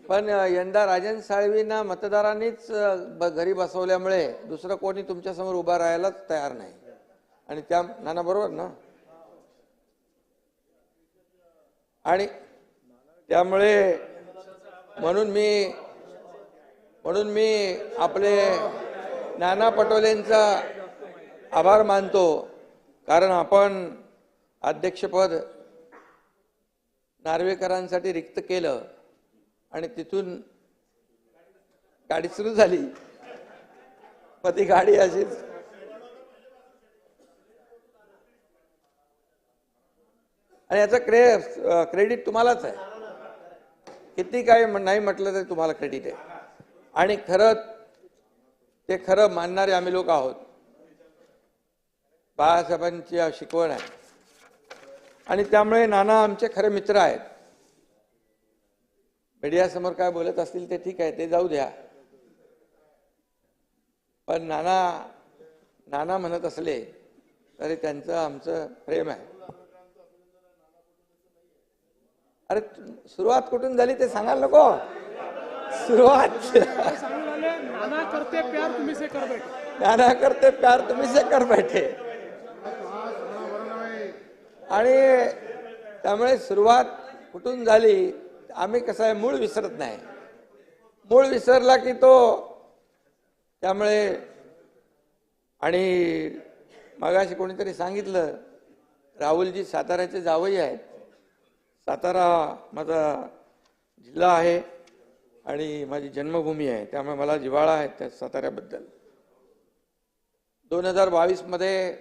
पण यंदा राजन साळवींना मतदारांनीच घरी बसवल्यामुळे दुसरं कोणी तुमच्यासमोर उभा राहायलाच तयार नाही. आणि त्या नाना बरोबर ना. आणि त्यामुळे म्हणून मी आपले नाना पटोलेंचा आभार मानतो. कारण आपण अध्यक्षपद नार्वेकरांसाठी रिक्त केलं आणि तिथून गाडी सुरू झाली. मग ती गाडी अशीच आणि याचं क्रेडिट तुम्हालाच आहे. किती काय नाही म्हटलं तरी तुम्हाला क्रेडिट आहे. आणि खरं मानणारे आम्ही लोक आहोत. बाळासाहेबांची शिकवण आहे आणि त्यामुळे नाना आमचे खरे मित्र आहेत. मीडियासमोर काय बोलत असतील ते ठीक आहे, ते जाऊ द्या. पण नाना म्हणत असले तरी त्यांचं आमचं प्रेम आहे. अरे सुरुवात कुठून झाली ते सांगायला नको. सुरुवात नाना करते प्यार तुम्ही से कर बैठे, नाना करते प्यार तुम्ही से कर बैठे. आणि त्यामुळे सुरुवात कुठून झाली. आम्ही कसं आहे, मूळ विसरत नाही. मूळ विसरला की तो त्यामुळे. आणि मगाशी कोणीतरी सांगितलं, राहुलजी साताऱ्याचे जावई आहेत. सातारा माझा जिल्हा आहे आणि माझी जन्मभूमी आहे, त्यामुळे मला जिव्हाळा आहे त्या साताऱ्याबद्दल. 2022 मध्ये